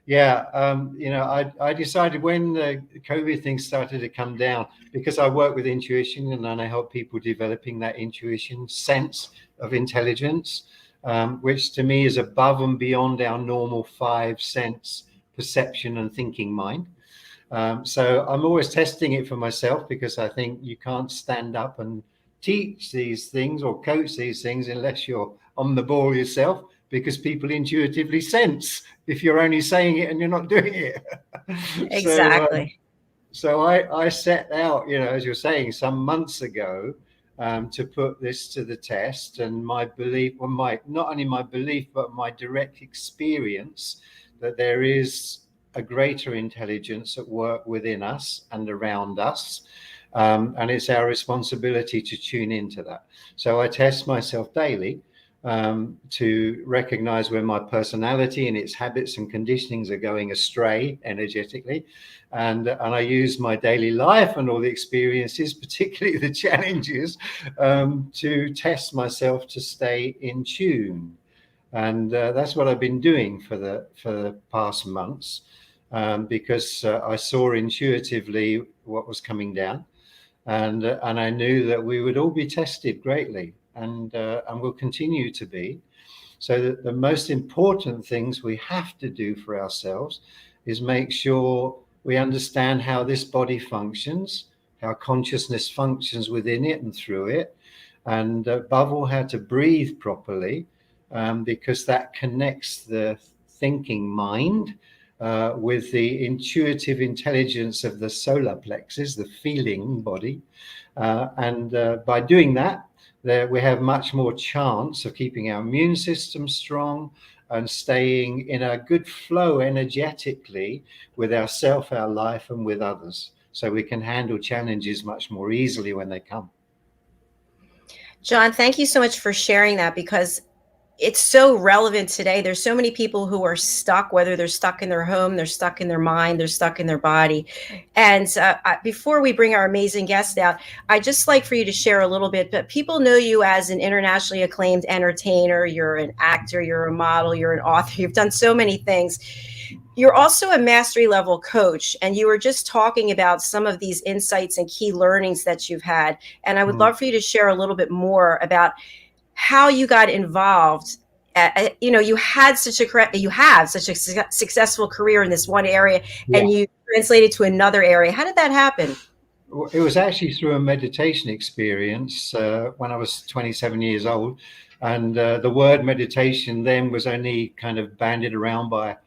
Yeah. I decided when the COVID thing started to come down, because I work with intuition and then I help people developing that intuition sense of intelligence, which to me is above and beyond our normal five sense perception and thinking mind. So I'm always testing it for myself, because I think you can't stand up and teach these things or coach these things unless you're on the ball yourself, because people intuitively sense if you're only saying it and you're not doing it. so Exactly. so I set out, as you're saying, some months ago, to put this to the test, and my belief, well, not only my belief but my direct experience that there is a greater intelligence at work within us and around us, and it's our responsibility to tune into that. So I test myself daily, to recognize when my personality and its habits and conditionings are going astray energetically. And I use my daily life and all the experiences, particularly the challenges, to test myself to stay in tune. And that's what I've been doing for the past months, because I saw intuitively what was coming down, and I knew that we would all be tested greatly, and will continue to be. So that the most important things we have to do for ourselves is make sure we understand how this body functions, how consciousness functions within it and through it, and above all, how to breathe properly, because that connects the thinking mind with the intuitive intelligence of the solar plexus, the feeling body. And by doing that, we have much more chance of keeping our immune system strong and staying in a good flow energetically with ourself, our life, and with others. So we can handle challenges much more easily when they come. John, thank you so much for sharing that, because it's so relevant today. There's so many people who are stuck, whether they're stuck in their home, they're stuck in their mind, they're stuck in their body. And before we bring our amazing guest out, I'd just like for you to share a little bit. But people know you as an internationally acclaimed entertainer. You're an actor, you're a model, you're an author. You've done so many things. You're also a mastery level coach, and you were just talking about some of these insights and key learnings that you've had. And I would love for you to share a little bit more about how you got involved. You have such a successful career in this one area, and you translated to another area. How did that happen? It was actually through a meditation experience when I was 27 years old. And the word meditation then was only kind of bandied around by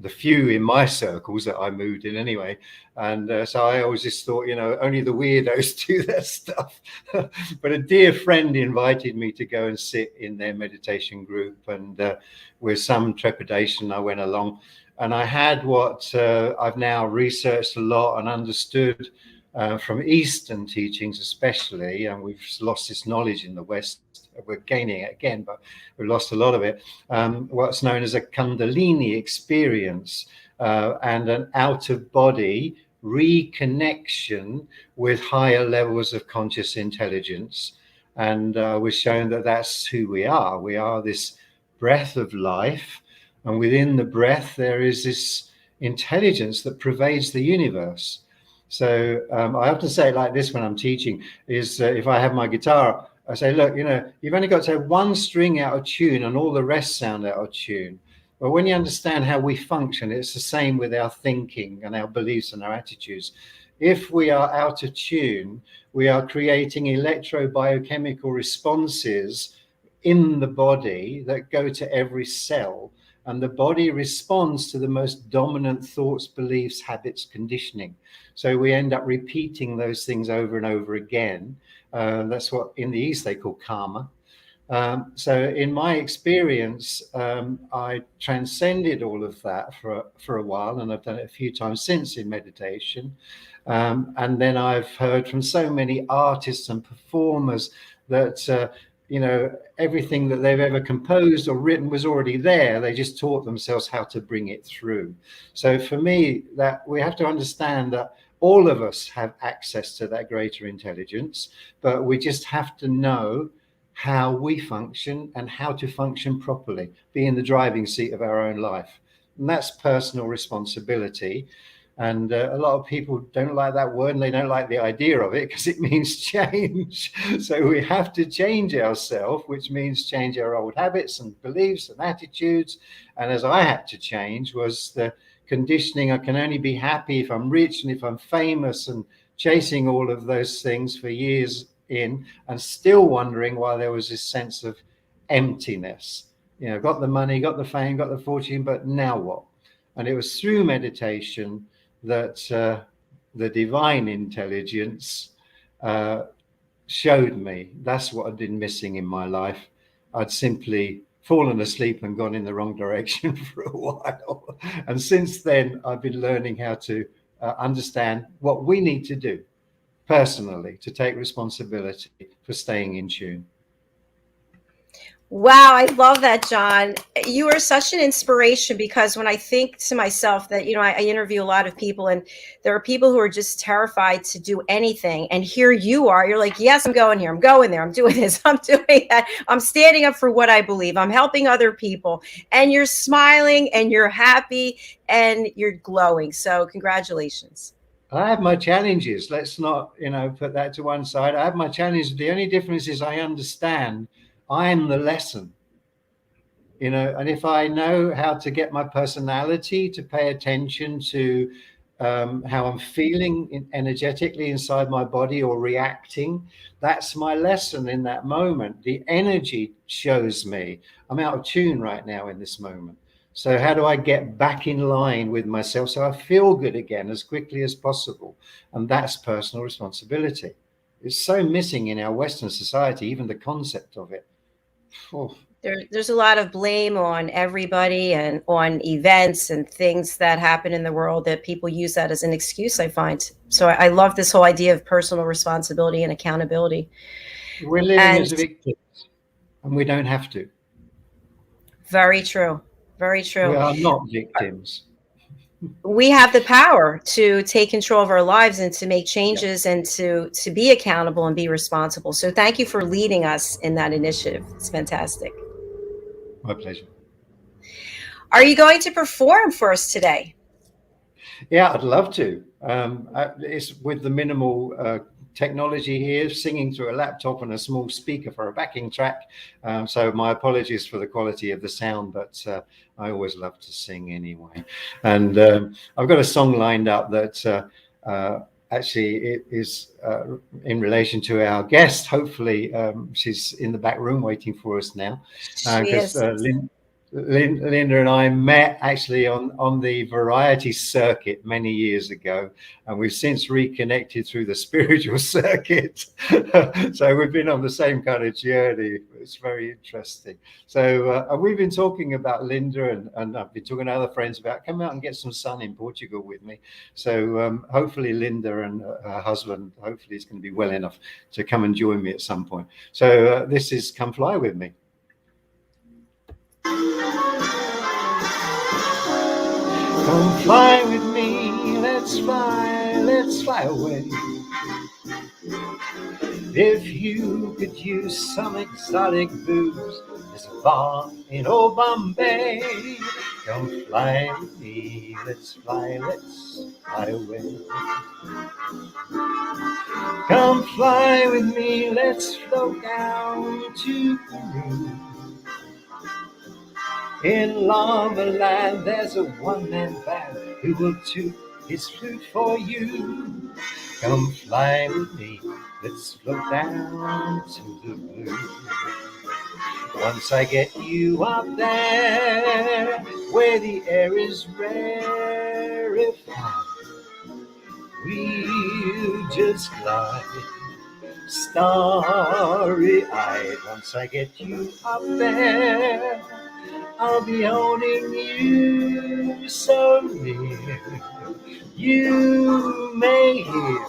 the few in my circles that I moved in anyway. And so I always just thought, only the weirdos do that stuff. But a dear friend invited me to go and sit in their meditation group. And with some trepidation, I went along. And I had what I've now researched a lot and understood from Eastern teachings especially, and we've lost this knowledge in the West. We're gaining it again, but we've lost a lot of it. What's known as a Kundalini experience, and an out-of-body reconnection with higher levels of conscious intelligence. And we're shown that that's who we are. We are this breath of life, and within the breath there is this intelligence that pervades the universe. So I often say it like this when I'm teaching, is if I have my guitar, I say, look, you've only got to have one string out of tune and all the rest sound out of tune. But when you understand how we function, it's the same with our thinking and our beliefs and our attitudes. If we are out of tune, we are creating electrobiochemical responses in the body that go to every cell. And the body responds to the most dominant thoughts, beliefs, habits, conditioning. So we end up repeating those things over and over again. That's what in the East they call karma. So in my experience, I transcended all of that for a while, and I've done it a few times since in meditation. And then I've heard from so many artists and performers that everything that they've ever composed or written was already there. They just taught themselves how to bring it through. So for me, that we have to understand that all of us have access to that greater intelligence, but we just have to know how we function and how to function properly, be in the driving seat of our own life. And that's personal responsibility. And a lot of people don't like that word, and they don't like the idea of it because it means change. So we have to change ourselves, which means change our old habits and beliefs and attitudes. And as I had to change was the conditioning, I can only be happy if I'm rich and if I'm famous, and chasing all of those things for years in, and still wondering why there was this sense of emptiness. You know, got the money, got the fame, got the fortune, but now what? And it was through meditation that the divine intelligence showed me that's what I'd been missing in my life. I'd simply fallen asleep and gone in the wrong direction for a while. And since then, I've been learning how to understand what we need to do personally to take responsibility for staying in tune. Wow, I love that, John. You are such an inspiration, because when I think to myself that, I interview a lot of people, and there are people who are just terrified to do anything. And here you are, you're like, yes, I'm going here. I'm going there. I'm doing this. I'm doing that. I'm standing up for what I believe. I'm helping other people. And you're smiling and you're happy and you're glowing. So congratulations. I have my challenges. Let's not, put that to one side. I have my challenges. The only difference is I understand I'm the lesson, and if I know how to get my personality to pay attention to how I'm feeling energetically inside my body or reacting, that's my lesson in that moment. The energy shows me I'm out of tune right now in this moment. So how do I get back in line with myself so I feel good again as quickly as possible? And that's personal responsibility. It's so missing in our Western society, even the concept of it. Oh. There's a lot of blame on everybody and on events and things that happen in the world that people use that as an excuse, I find. So I love this whole idea of personal responsibility and accountability. We're living as victims, and we don't have to. Very true. Very true. We are not victims. We have the power to take control of our lives and to make changes, and to be accountable and be responsible. So thank you for leading us in that initiative. It's fantastic. My pleasure. Are you going to perform for us today? Yeah, I'd love to. It's with the minimal technology here, singing through a laptop and a small speaker for a backing track. So my apologies for the quality of the sound, but I always love to sing anyway. And I've got a song lined up that actually it is in relation to our guest. Hopefully she's in the back room waiting for us now. Because Linda and I met actually on the variety circuit many years ago, and we've since reconnected through the spiritual circuit. So we've been on the same kind of journey. It's very interesting. So we've been talking about Linda, and I've been talking to other friends about come out and get some sun in Portugal with me. So hopefully Linda and her husband, hopefully it's going to be well enough to come and join me at some point. So this is Come Fly With Me. Come fly with me, let's fly away. If you could use some exotic booze, there's a bar in old Bombay. Come fly with me, let's fly away. Come fly with me, let's float down to Peru. In Lava Land, there's a one-man band who will toot his flute for you. Come fly with me, let's float down to the blue. Once I get you up there, where the air is rarefied, we'll just glide, starry-eyed. Once I get you up there, I'll be holding you so near. You may hear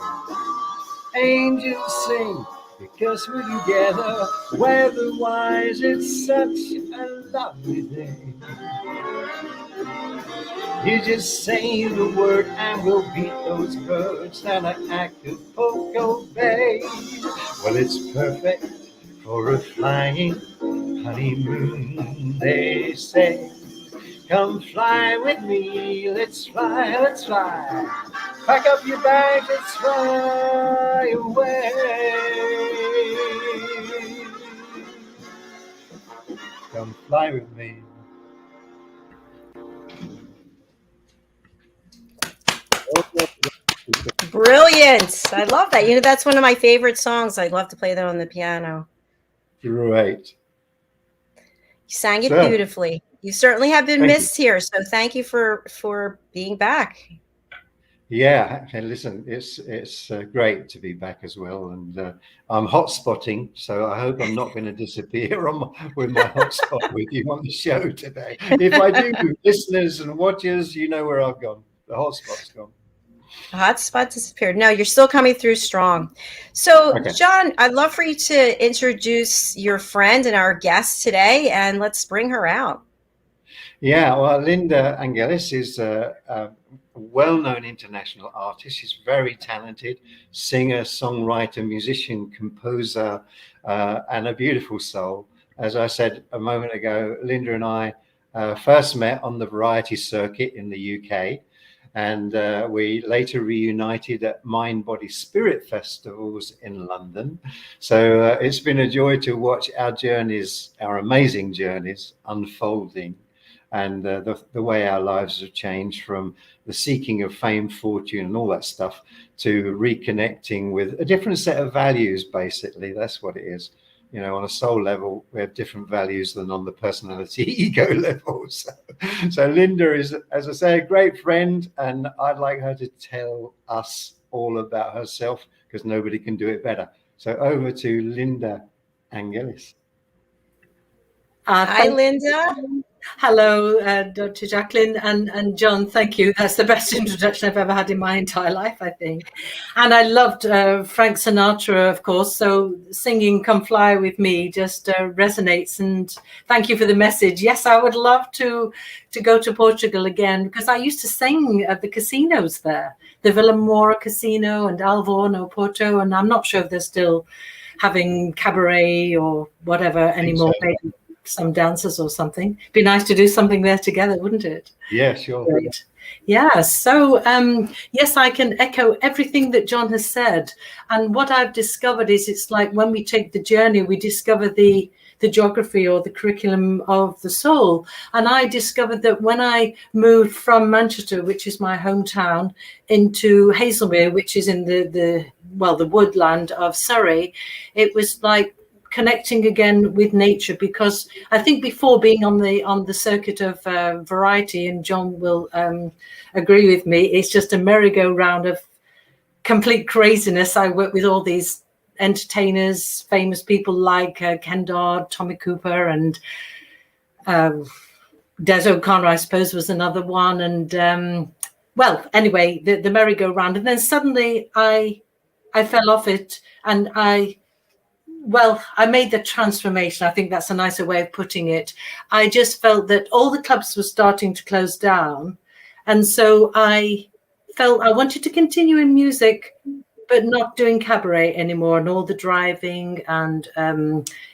angels sing, because we're together. Weather-wise, it's such a lovely day. You just say the word and we'll beat those birds down at Acapulco Bay. Well, it's perfect for a flying honeymoon, they say. Come fly with me, let's fly, let's fly. Pack up your bag, let's fly away. Come fly with me. Brilliant. I love that. You know, that's one of my favorite songs. I'd love to play that on the piano. Great. You sang it beautifully. You certainly have been missed here, so thank you for being back. Yeah, and listen, it's great to be back as well, and I'm hot spotting, so I hope I'm not going to disappear with my hotspot with you on the show today. If I do, listeners and watchers, you know where I've gone. The hotspot's gone. The hotspot disappeared. No, you're still coming through strong. So, okay. John, I'd love for you to introduce your friend and our guest today, and let's bring her out. Yeah, well, Linda Angelis is a well-known international artist. She's very talented, singer, songwriter, musician, composer, and a beautiful soul. As I said a moment ago, Linda and I first met on the variety circuit in the UK, and we later reunited at Mind, Body, Spirit festivals in London. So it's been a joy to watch our journeys, our amazing journeys, unfolding. And the way our lives have changed from the seeking of fame, fortune, and all that stuff to reconnecting with a different set of values, basically. That's what it is. You know, on a soul level, we have different values than on the personality ego level. So Linda is, as I say, a great friend, and I'd like her to tell us all about herself because nobody can do it better. So over to Linda Angelis. Hi, Linda. Hello, Dr. Jacalyn and John. Thank you. That's the best introduction I've ever had in my entire life, I think. And I loved Frank Sinatra, of course. So singing "Come Fly with Me" just resonates. And thank you for the message. Yes, I would love to go to Portugal again because I used to sing at the casinos there, the Vila Moura Casino and Alvorno, Porto. And I'm not sure if they're still having cabaret or whatever anymore. Maybe some dancers or something. Be nice to do something there together, wouldn't it? Yeah, sure. Great. Yeah, so yes, I can echo everything that John has said. And what I've discovered is it's like when we take the journey, we discover the geography or the curriculum of the soul. And I discovered that when I moved from Manchester, which is my hometown, into Hazelmere, which is in the woodland of Surrey, it was like connecting again with nature, because I think before being on the circuit of variety, and John will agree with me, it's just a merry-go-round of complete craziness. I work with all these entertainers, famous people like Ken Dodd, Tommy Cooper, and Des O'Connor, I suppose, was another one. And well, anyway, the merry-go-round, and then suddenly I fell off it, and I made the transformation. I think that's a nicer way of putting it. I just felt that all the clubs were starting to close down. And so I felt I wanted to continue in music, but not doing cabaret anymore, and all the driving and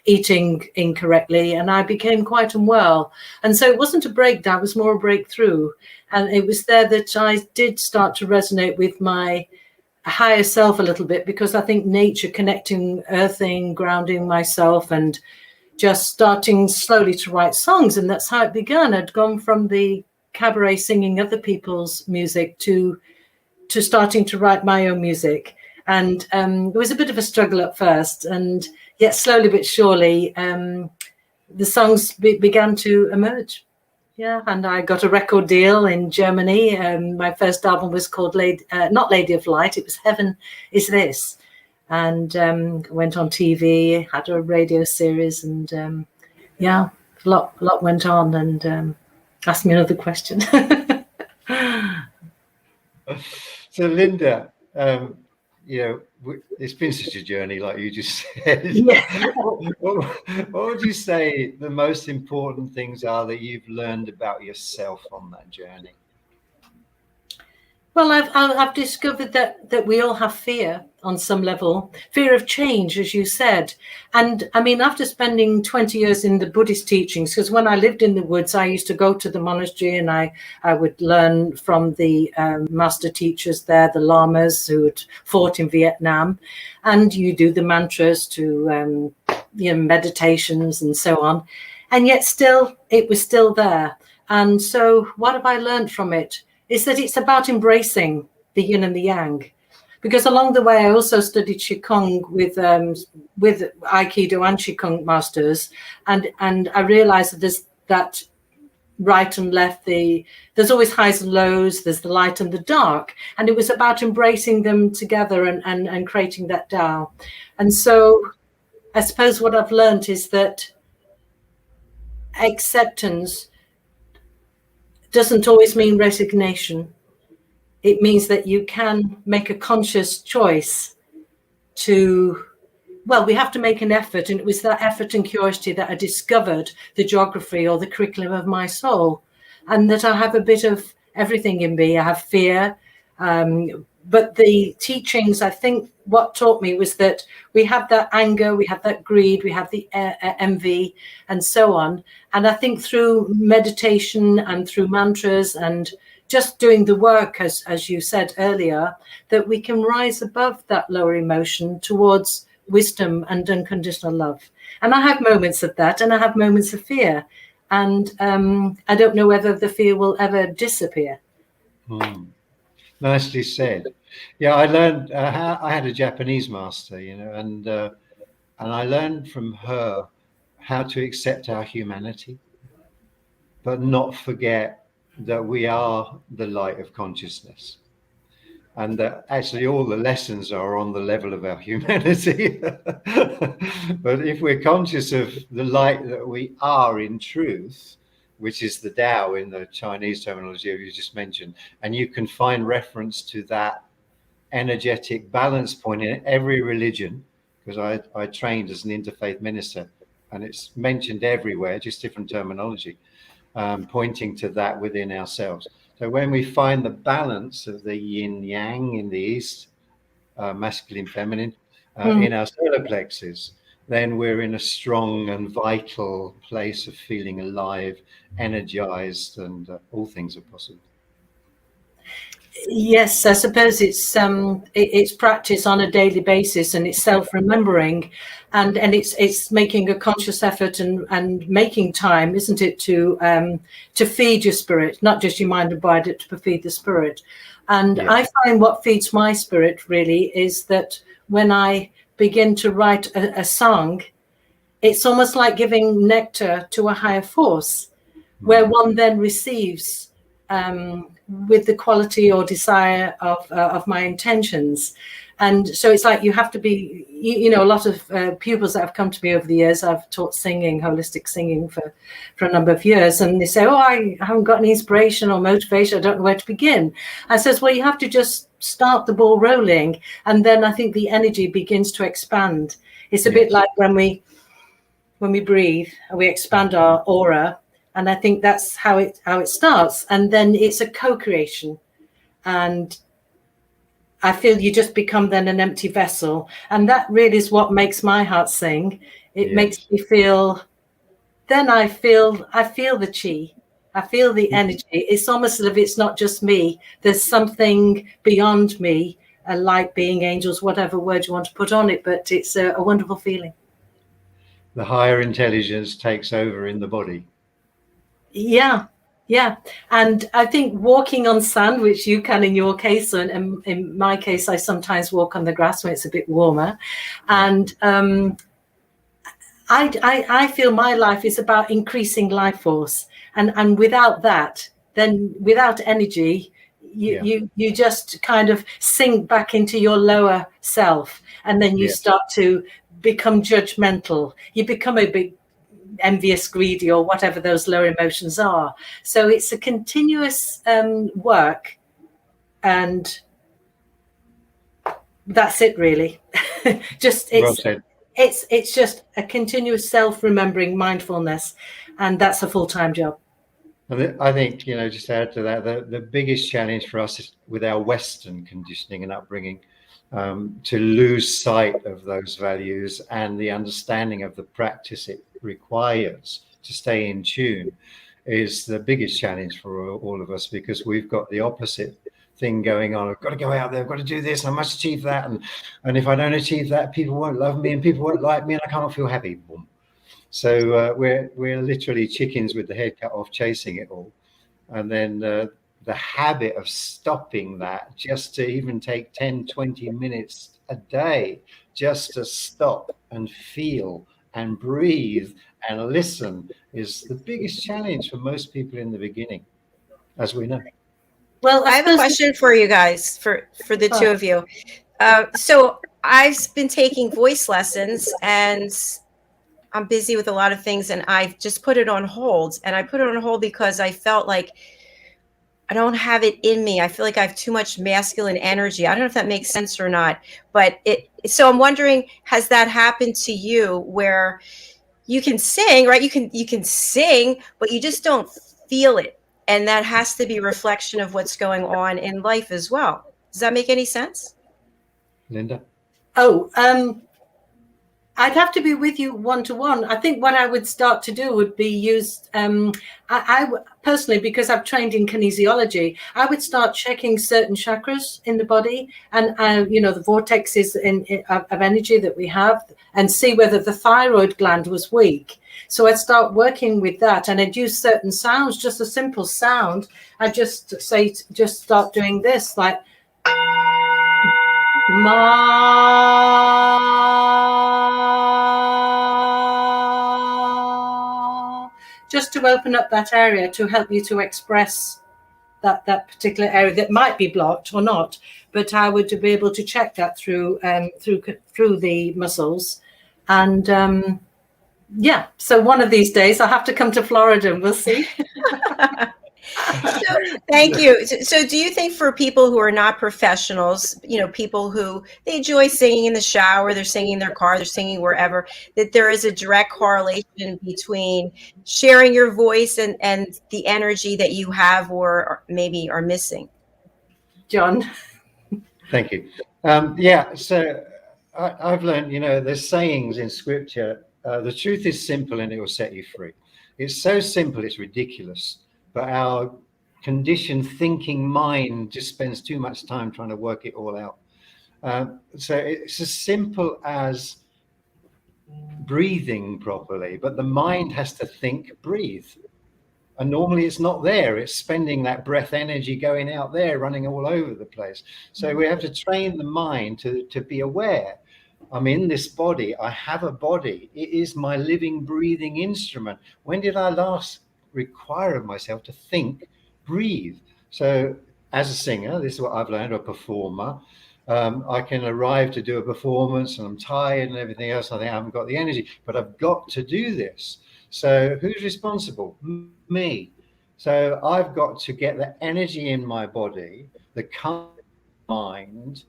eating incorrectly. And I became quite unwell. And so it wasn't a breakdown, it was more a breakthrough. And it was there that I did start to resonate with my higher self a little bit, because I think nature, connecting, earthing, grounding myself, and just starting slowly to write songs. And that's how it began. I'd gone from the cabaret singing other people's music to starting to write my own music. And it was a bit of a struggle at first, and yet slowly but surely the songs began to emerge. Yeah, and I got a record deal in Germany. My first album was called not Lady of Light, it was Heaven Is This. And went on TV, had a radio series, and yeah, a lot went on. And ask me another question. So Linda, you know, it's been such a journey, like you just said. Yeah. What would you say the most important things are that you've learned about yourself on that journey? Well, I've discovered that we all have fear on some level, fear of change, as you said. And I mean, after spending 20 years in the Buddhist teachings, because when I lived in the woods, I used to go to the monastery and I would learn from the master teachers there, the lamas who had fought in Vietnam. And you do the mantras to, meditations and so on. And yet still, it was still there. And so what have I learned from it? Is that it's about embracing the yin and the yang. Because along the way, I also studied Qigong with Aikido and Qigong masters. And I realized that there's that right and left, there's always highs and lows, there's the light and the dark. And it was about embracing them together and creating that Tao. And so I suppose what I've learned is that acceptance doesn't always mean resignation. It means that you can make a conscious choice to, well, we have to make an effort. And it was that effort and curiosity that I discovered the geography or the curriculum of my soul, and that I have a bit of everything in me. I have fear, but the teachings, I think what taught me was that we have that anger, we have that greed, we have the envy and so on. And I think through meditation and through mantras and just doing the work, as you said earlier, that we can rise above that lower emotion towards wisdom and unconditional love. And I have moments of that and I have moments of fear. And I don't know whether the fear will ever disappear. Nicely said. Yeah, I learned. I had a Japanese master, and I learned from her how to accept our humanity, but not forget that we are the light of consciousness, and that actually all the lessons are on the level of our humanity. But if we're conscious of the light that we are in truth, which is the Tao in the Chinese terminology you just mentioned, and you can find reference to that energetic balance point in every religion, because I trained as an interfaith minister, and it's mentioned everywhere, just different terminology, pointing to that within ourselves. So when we find the balance of the yin yang in the East, masculine, feminine, in our solar plexus, then we're in a strong and vital place of feeling alive, energized, and all things are possible. Yes, I suppose it's practice on a daily basis, and it's self-remembering, and it's making a conscious effort and making time, isn't it, to feed your spirit, not just your mind and body, to feed the spirit. And yeah. I find what feeds my spirit really is that when I begin to write a song, it's almost like giving nectar to a higher force, where one then receives with the quality or desire of my intentions. And so it's like you have to be, a lot of pupils that have come to me over the years, I've taught singing, holistic singing for a number of years, and they say, I haven't got any inspiration or motivation, I don't know where to begin. I says, well, you have to just start the ball rolling, and then I think the energy begins to expand. It's a bit like when we breathe, we expand our aura. And I think that's how it starts. And then it's a co-creation. And I feel you just become then an empty vessel. And that really is what makes my heart sing. It makes me feel, then I feel the chi. I feel the energy. It's almost as if it's not just me. There's something beyond me, a light being, angels, whatever word you want to put on it. But it's a wonderful feeling. The higher intelligence takes over in the body. Yeah. And I think walking on sand, which you can in your case, and in my case, I sometimes walk on the grass when it's a bit warmer. And I feel my life is about increasing life force. And without that, then without energy, you just kind of sink back into your lower self. And then you start to become judgmental. You become a big envious, greedy, or whatever those lower emotions are. So it's a continuous work, and that's it really. It's just a continuous self-remembering mindfulness, and that's a full-time job. And I think, just to add to that, the biggest challenge for us is with our Western conditioning and upbringing, to lose sight of those values and the understanding of the practice it requires to stay in tune is the biggest challenge for all of us, because we've got the opposite thing going on. I've got to go out there, I've got to do this, and I must achieve that. And if I don't achieve that, people won't love me and people won't like me and I can't feel happy. Boom. So we're literally chickens with the head cut off, chasing it all. And then the habit of stopping that, just to even take 10, 20 minutes a day, just to stop and feel and breathe and listen, is the biggest challenge for most people in the beginning, as we know. Well, I have a question for you guys, for the two of you. So I've been taking voice lessons, and I'm busy with a lot of things, and I've just put it on hold. And I put it on hold because I felt like I don't have it in me. I feel like I have too much masculine energy. I don't know if that makes sense or not, but so I'm wondering, has that happened to you where you can sing, right? You can sing, but you just don't feel it. And that has to be a reflection of what's going on in life as well. Does that make any sense? Linda? Oh, I'd have to be with you one-to-one. I think what I would start to do would be use, I personally, because I've trained in kinesiology, I would start checking certain chakras in the body and, the vortexes of energy that we have, and see whether the thyroid gland was weak. So I'd start working with that, and I'd use certain sounds, just a simple sound. I'd just start doing this, like, just to open up that area to help you to express that particular area that might be blocked or not. But I would be able to check that through the muscles. And so one of these days I'll have to come to Florida and we'll see. So, thank you. So do you think for people who are not professionals, people who they enjoy singing in the shower, they're singing in their car, they're singing wherever, that there is a direct correlation between sharing your voice and the energy that you have or maybe are missing? John? Thank you. So I've learned, there's sayings in scripture, the truth is simple and it will set you free. It's so simple, it's ridiculous. But our conditioned thinking mind just spends too much time trying to work it all out. So it's as simple as breathing properly, but the mind has to think, breathe. And normally it's not there. It's spending that breath energy going out there, running all over the place. So we have to train the mind to be aware. I'm in this body. I have a body. It is my living, breathing instrument. When did I last require of myself to think, breathe? So as a singer, this is what I've learned, or a performer, I can arrive to do a performance and I'm tired and everything else. I think I haven't got the energy, but I've got to do this. So who's responsible? Me. So I've got to get the energy in my body, the calm mind,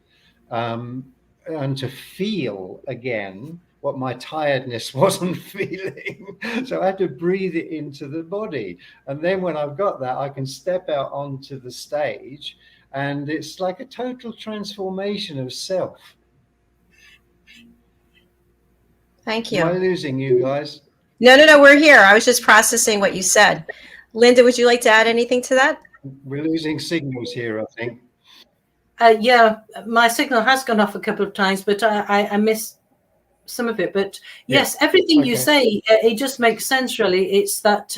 and to feel again what my tiredness wasn't feeling. So I had to breathe it into the body. And then when I've got that, I can step out onto the stage, and it's like a total transformation of self. Thank you. Am I losing you guys? No, we're here. I was just processing what you said. Linda, would you like to add anything to that? We're losing signals here, I think. My signal has gone off a couple of times, but I missed some of it. But yes, everything you say, it just makes sense, really. It's that,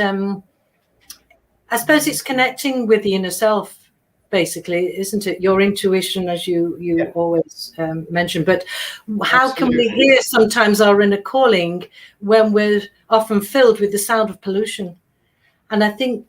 I suppose it's connecting with the inner self, basically, isn't it? Your intuition, as you always mention. But how can we hear sometimes our inner calling when we're often filled with the sound of pollution? And I think,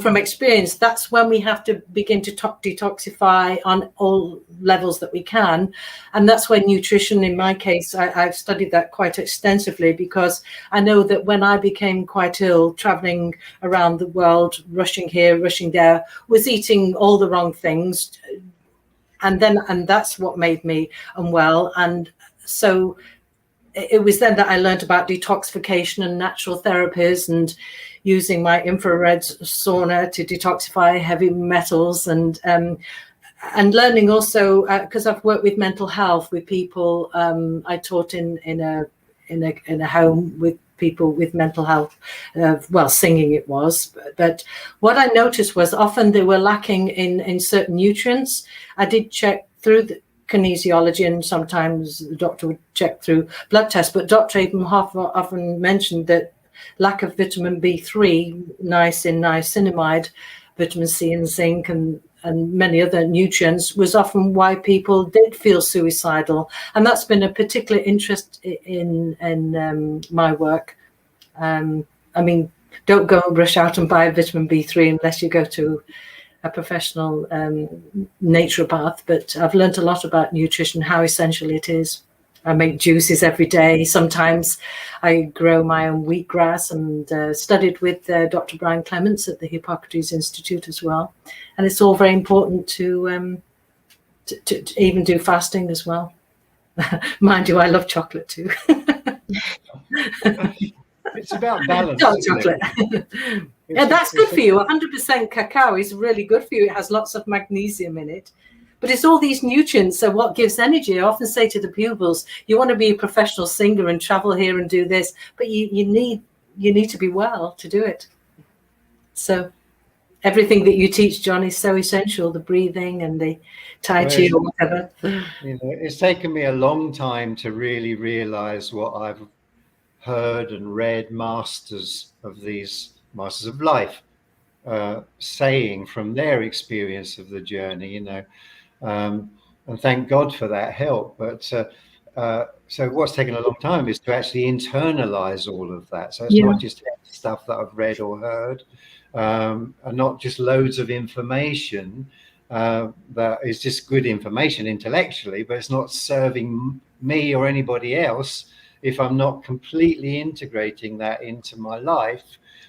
from experience, that's when we have to begin to detoxify on all levels that we can. And that's when nutrition, in my case, I've studied that quite extensively, because I know that when I became quite ill, traveling around the world, rushing here, rushing there, was eating all the wrong things. And that's what made me unwell. And so it was then that I learned about detoxification and natural therapies, and using my infrared sauna to detoxify heavy metals, and learning also, because I've worked with mental health with people. I taught in a home with people with mental health, singing it was, but what I noticed was often they were lacking in certain nutrients. I did check through the kinesiology, and sometimes the doctor would check through blood tests, but Dr. Abraham often mentioned that lack of vitamin B3, niacinamide, vitamin C and zinc, and many other nutrients was often why people did feel suicidal. And that's been a particular interest in my work. I mean, don't go and rush out and buy vitamin B3 unless you go to a professional naturopath. But I've learned a lot about nutrition, how essential it is. I make juices every day. Sometimes I grow my own wheatgrass, and studied with Dr. Brian Clements at the Hippocrates Institute as well. And it's all very important to even do fasting as well. Mind you, I love chocolate too. It's about balance. Dark chocolate. Yeah, that's good for you. 100% cacao is really good for you. It has lots of magnesium in it. But it's all these nutrients. So what gives energy? I often say to the pupils, you want to be a professional singer and travel here and do this, but you need to be well to do it. So everything that you teach, John, is so essential. The breathing and the Tai Chi or whatever. You know, it's taken me a long time to really realize what I've heard and read masters of life saying from their experience of the journey, you know. And thank God for that help. But so what's taken a long time is to actually internalize all of that. So it's not just stuff that I've read or heard, and not just loads of information that is just good information intellectually, but it's not serving me or anybody else if I'm not completely integrating that into my life.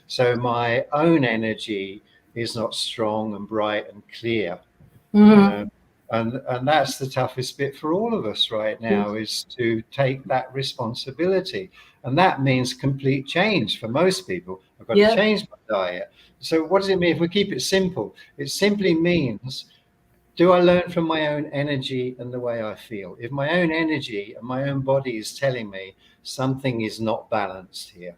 So my own energy is not strong and bright and clear. Mm-hmm. And that's the toughest bit for all of us right now, is to take that responsibility. And that means complete change for most people. I've got to change my diet. So what does it mean if we keep it simple? It simply means, do I learn from my own energy and the way I feel? If my own energy and my own body is telling me something is not balanced here,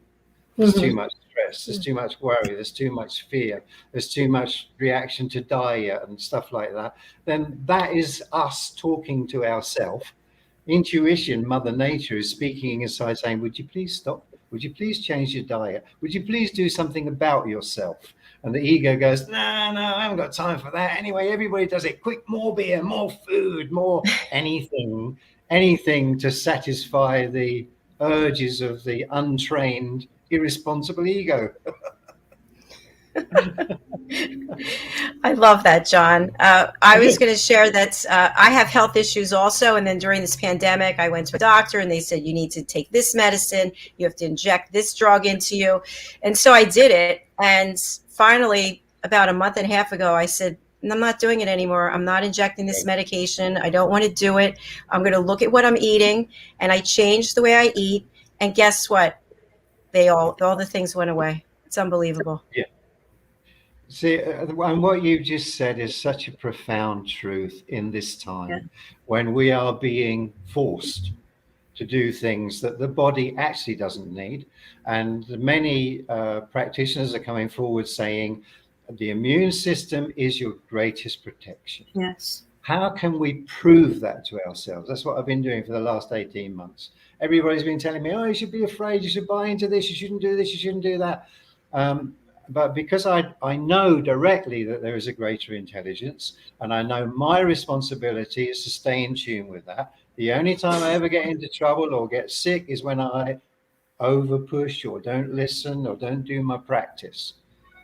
there's too much stress, there's too much worry, there's too much fear, there's too much reaction to diet and stuff like that, then that is us talking to ourselves. Intuition, Mother Nature, is speaking inside saying, would you please stop? Would you please change your diet? Would you please do something about yourself? And the ego goes, no, I haven't got time for that. Anyway, everybody does it. Quick, more beer, more food, more anything to satisfy the urges of the untrained, irresponsible ego. I love that, John. I was going to share that I have health issues also. And then during this pandemic, I went to a doctor and they said, you need to take this medicine. You have to inject this drug into you. And so I did it. And finally, about a month and a half ago, I said, I'm not doing it anymore. I'm not injecting this medication. I don't want to do it. I'm going to look at what I'm eating. And I changed the way I eat. And guess what? All the things went away. It's unbelievable. Yeah. See, and what you just said is such a profound truth in this time, when we are being forced to do things that the body actually doesn't need. And many practitioners are coming forward saying the immune system is your greatest protection. Yes. How can we prove that to ourselves? That's what I've been doing for the last 18 months. Everybody's been telling me, oh, you should be afraid, you should buy into this, you shouldn't do this, you shouldn't do that. But because I know directly that there is a greater intelligence, and I know my responsibility is to stay in tune with that. The only time I ever get into trouble or get sick is when I over push or don't listen or don't do my practice.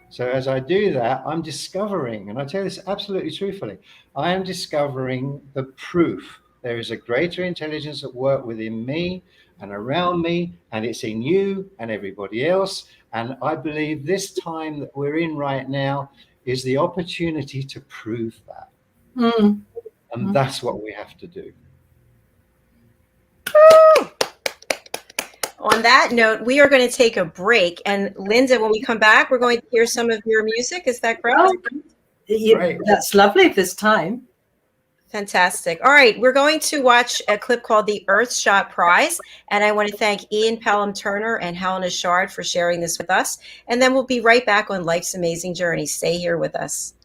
So as I do that, I'm discovering, and I tell you this absolutely truthfully, I am discovering the proof. There is a greater intelligence at work within me and around me, and it's in you and everybody else. And I believe this time that we're in right now is the opportunity to prove that. And that's what we have to do. On that note, we are going to take a break. And Linda, when we come back, we're going to hear some of your music. Is that correct? Oh, Right. that's lovely this time. Fantastic. All right. We're going to watch a clip called The Earthshot Prize. And I want to thank Ian Pelham Turner and Helena Shard for sharing this with us. And then we'll be right back on Life's Amazing Journey. Stay here with us.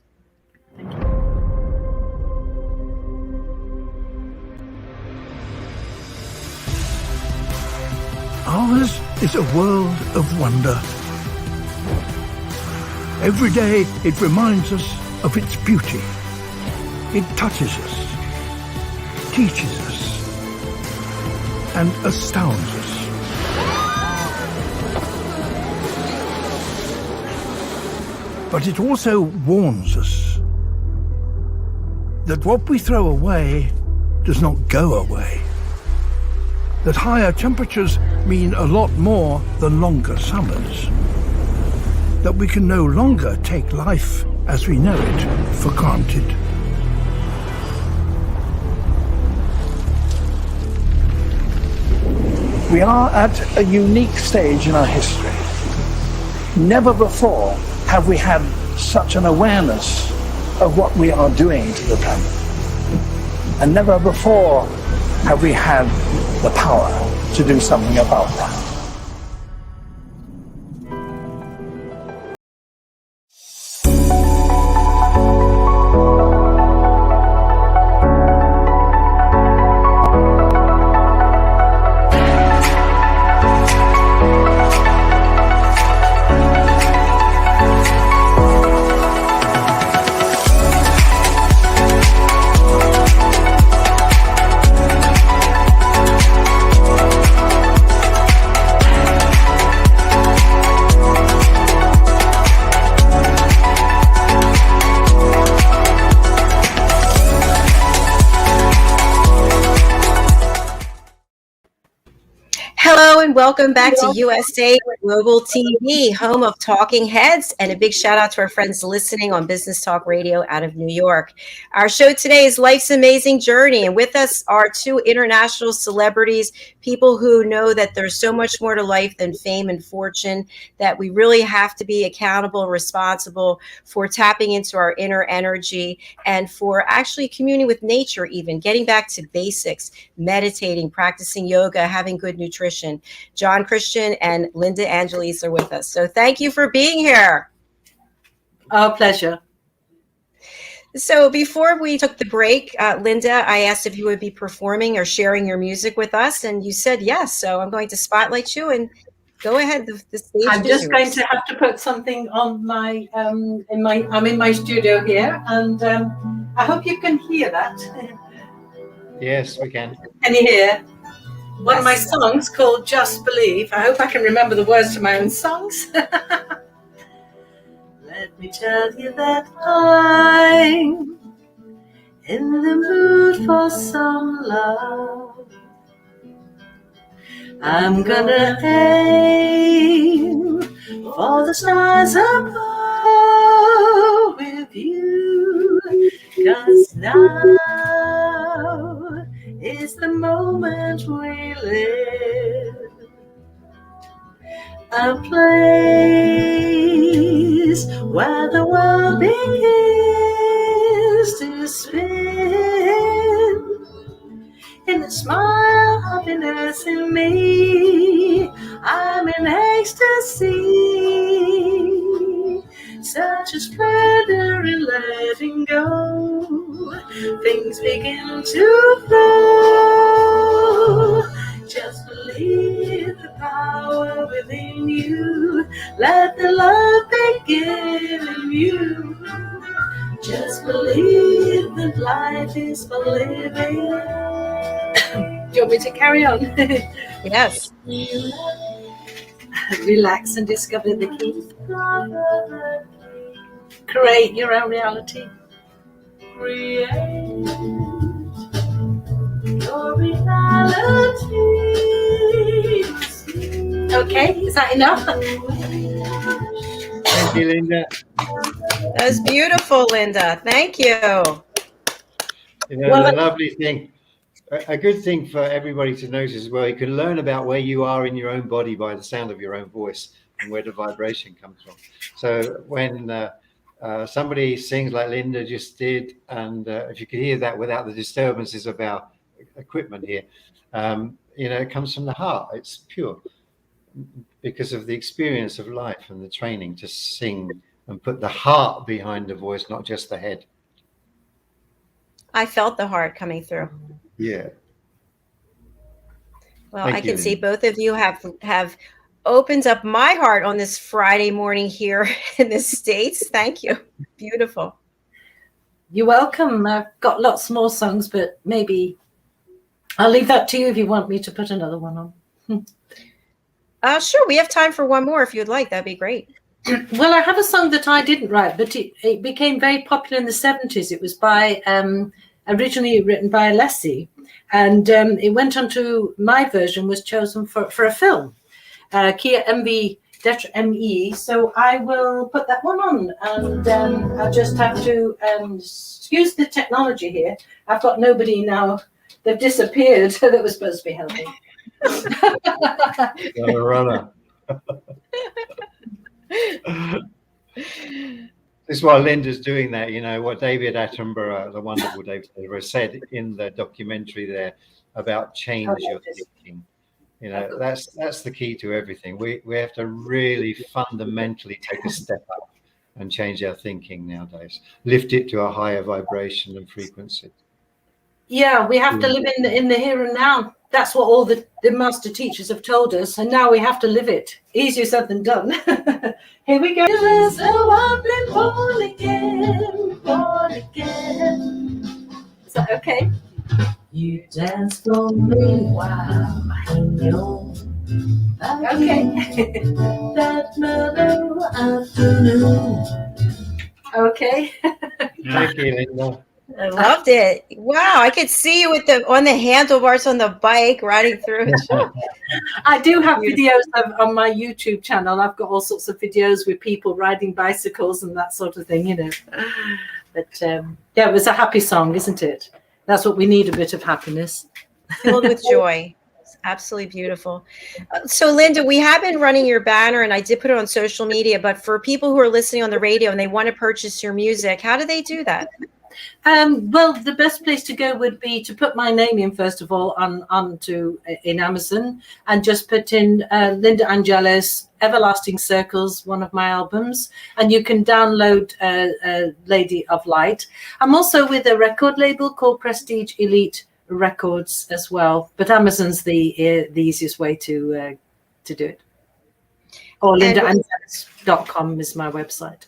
Ours is a world of wonder. Every day it reminds us of its beauty. It touches us, teaches us, and astounds us. But it also warns us that what we throw away does not go away. That higher temperatures mean a lot more than longer summers. That we can no longer take life as we know it for granted. We are at a unique stage in our history. Never before have we had such an awareness of what we are doing to the planet. And never before have we had the power to do something about that. Hello and welcome back to USA Global TV, home of Talking Heads, and a big shout out to our friends listening on Business Talk Radio out of New York. Our show today is Life's Amazing Journey, and with us are two international celebrities, people who know that there's so much more to life than fame and fortune, that we really have to be accountable and responsible for tapping into our inner energy and for actually communing with nature, even getting back to basics, meditating, practicing yoga, having good nutrition. John Christian and Linda Angelis are with us. So thank you for being here. Our pleasure. So before we took the break, Linda, I asked if you would be performing or sharing your music with us, and you said yes. So I'm going to spotlight you and go ahead. The stage I'm is just yours. going to have to put something on my I'm in my studio here, and I hope you can hear that. Yes, we can. Can you hear? One of my songs called Just Believe. I hope I can remember the words to my own songs. Let me tell you that I'm in the mood for some love. I'm gonna aim for the stars above with you, 'cause now is the moment we live. A place where the world begins to spin. In a smile, happiness in me, I'm in ecstasy. Such a splendor in letting go. Things begin to flow. Just believe the power within you. Let the love begin in you. Just believe that life is for living. Do you want me to carry on? Yes. Relax and discover the key. Create your own reality. Create your reality. Okay, is that enough? Thank you, Linda. That was beautiful, Linda. Thank you. You know, Well, the lovely thing A good thing for everybody to notice as well, you can learn about where you are in your own body by the sound of your own voice and where the vibration comes from. So when somebody sings like Linda just did, and if you could hear that without the disturbances of our equipment here, it comes from the heart. It's pure because of the experience of life and the training to sing and put the heart behind the voice, not just the head. I felt the heart coming through. Yeah. Well, I can see both of you have opened up my heart on this Friday morning here in the States. Thank you. Beautiful. You're welcome. I've got lots more songs, but maybe I'll leave that to you if you want me to put another one on. Sure. We have time for one more if you'd like. That'd be great. Well, I have a song that I didn't write, but it became very popular in the 70s. It was by originally written by Alessi, and it went on to, my version was chosen for a film, Kia MV Detra ME. So I will put that one on, and I just have to excuse the technology here. I've got nobody now. They've disappeared that was supposed to be helping. Runner. This is why Linda's doing that. What David Attenborough, the wonderful David Attenborough, said in the documentary there about change your thinking. That's the key to everything. We have to really fundamentally take a step up and change our thinking nowadays. Lift it to a higher vibration and frequency. Yeah, we have to live in the here and now. That's what all the master teachers have told us, and now we have to live it. Easier said than done. Here we go. So I've been born again, born again. Is that okay? You dance for me while I'm young. Okay. That mellow afternoon. Okay. Thank you, Linda. I loved it. Wow, I could see you on the handlebars on the bike riding through. I do have videos on my YouTube channel. I've got all sorts of videos with people riding bicycles and that sort of thing, But yeah, it was a happy song, isn't it? That's what we need, a bit of happiness. Filled with joy. It's absolutely beautiful. So, Linda, we have been running your banner, and I did put it on social media, but for people who are listening on the radio and they want to purchase your music, how do they do that? Well, the best place to go would be to put my name in, first of all, in Amazon, and just put in Linda Angelis, Everlasting Circles, one of my albums, and you can download Lady of Light. I'm also with a record label called Prestige Elite Records as well, but Amazon's the easiest way to do it. Or lindaangelis.com is my website.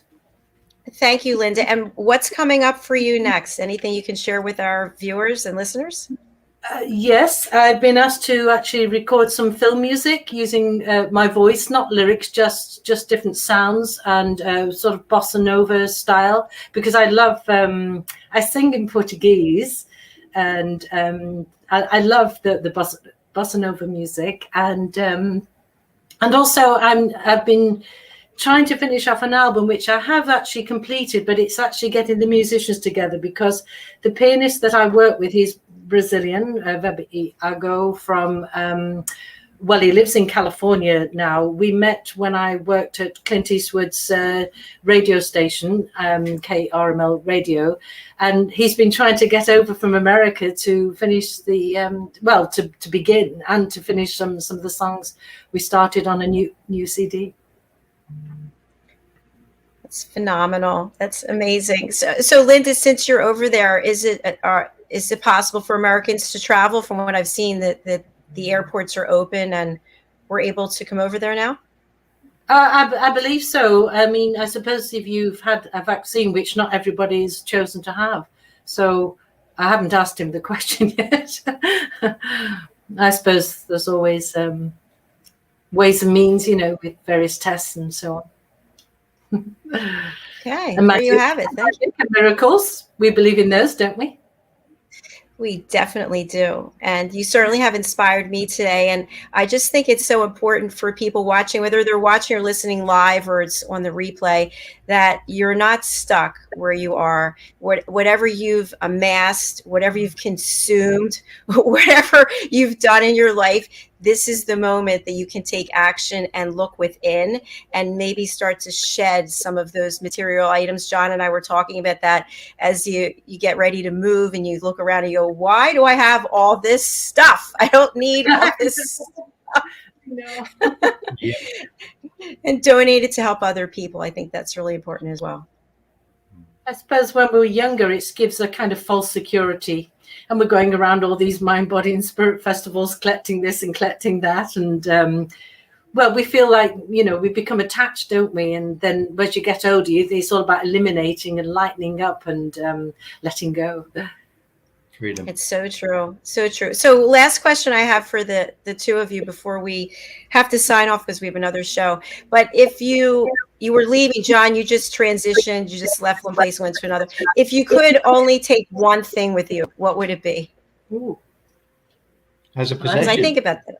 Thank you, Linda. And what's coming up for you next? Anything you can share with our viewers and listeners? Yes, I've been asked to actually record some film music using my voice, not lyrics, just different sounds and sort of bossa nova style, because I love, I sing in Portuguese, and I love the bossa nova music. And also I've been trying to finish off an album, which I have actually completed, but it's actually getting the musicians together, because the pianist that I work with, he's Brazilian, Ago from, he lives in California now. We met when I worked at Clint Eastwood's radio station, KRML Radio, and he's been trying to get over from America to finish the, to begin and to finish some of the songs we started on a new CD. That's phenomenal. That's amazing. So Linda, since you're over there, is it possible for Americans to travel? From what I've seen, that the airports are open and we're able to come over there now? I believe so. I mean, I suppose if you've had a vaccine, which not everybody's chosen to have. So I haven't asked him the question yet. I suppose there's always ways and means, with various tests and so on. Okay, there you have it. Thank you. Miracles. We believe in those, don't we? We definitely do. And you certainly have inspired me today. And I just think it's so important for people watching, whether they're watching or listening live or it's on the replay, that you're not stuck where you are. Whatever you've amassed, whatever you've consumed, whatever you've done in your life, this is the moment that you can take action and look within and maybe start to shed some of those material items. John and I were talking about that as you get ready to move and you look around and you go, why do I have all this stuff? I don't need all this stuff. No. Yeah. And donate it to help other people. I think that's really important as well. I suppose when we were younger, it gives a kind of false security. And we're going around all these mind, body, and spirit festivals, collecting this and collecting that. And, well, we feel like, you know, we become attached, don't we? And then as you get older, it's all about eliminating and lightening up and letting go. Freedom. It's so true. So true. So last question I have for the two of you before we have to sign off because we have another show. But if you were leaving, John, you just transitioned, you just left one place, went to another. If you could only take one thing with you, what would it be? Ooh. As a Because possession. I think about that.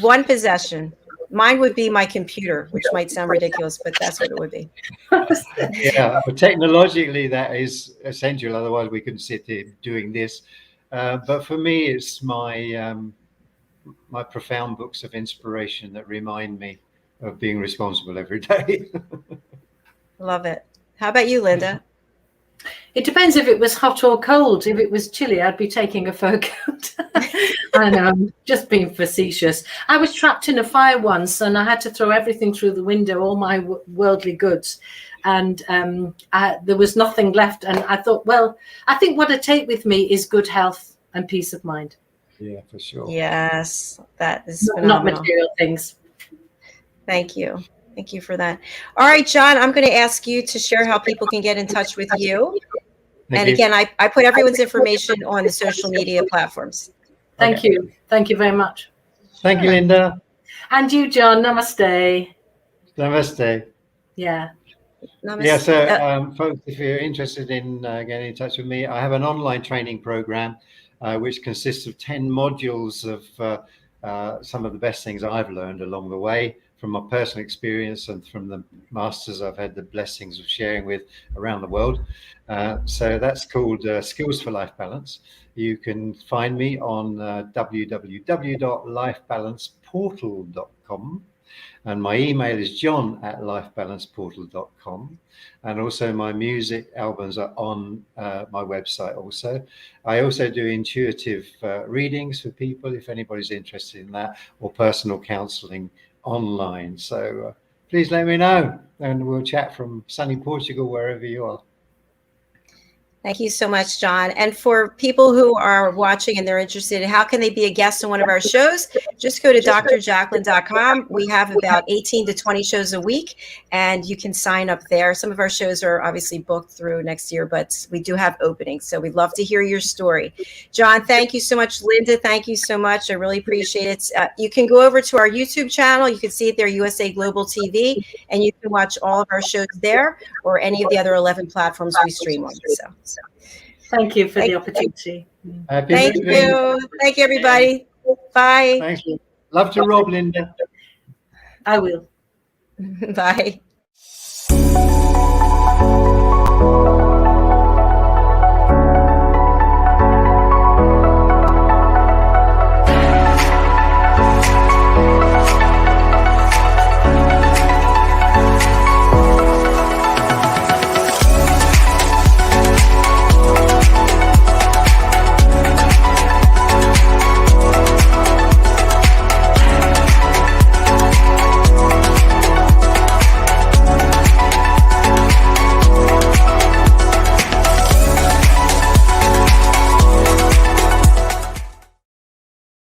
One possession. Mine would be my computer, which might sound ridiculous, but that's what it would be. Yeah, but technologically that is essential. Otherwise, we couldn't sit here doing this. But for me, it's my my profound books of inspiration that remind me of being responsible every day. Love it. How about you, Linda? It depends if it was hot or cold. If it was chilly, I'd be taking a fur coat. I know, I'm just being facetious. I was trapped in a fire once and I had to throw everything through the window, all my worldly goods. And there was nothing left. And I thought, well, I think what I take with me is good health and peace of mind. Yeah, for sure. Yes, that is Not phenomenal. material things. Thank you. Thank you for that. All right, John, I'm going to ask you to share how people can get in touch with you. Thank And you. again, I put everyone's information on the social media platforms. Thank you. Thank you very much. Thank you, Linda. And you, John. Namaste. Namaste. Yeah. Namaste. Yeah, so folks, if you're interested in getting in touch with me, I have an online training program which consists of 10 modules of some of the best things I've learned along the way from my personal experience and from the masters I've had the blessings of sharing with around the world. So that's called Skills for Life Balance. You can find me on www.lifebalanceportal.com. And my email is john@lifebalanceportal.com. And also my music albums are on my website also. I also do intuitive readings for people if anybody's interested in that, or personal counseling online. So please let me know and we'll chat from sunny Portugal, wherever you are. Thank you so much, John. And for people who are watching and they're interested, how can they be a guest on one of our shows? Just go to drjacalyn.com. We have about 18 to 20 shows a week, and you can sign up there. Some of our shows are obviously booked through next year, but we do have openings. So we'd love to hear your story. John, thank you so much. Linda, thank you so much. I really appreciate it. You can go over to our YouTube channel. You can see it there, USA Global TV, and you can watch all of our shows there or any of the other 11 platforms we stream on. So. Thank you for the opportunity. Thank you. Thank you, everybody. Bye. Thanks. Love to Rob, Linda. I will. Bye.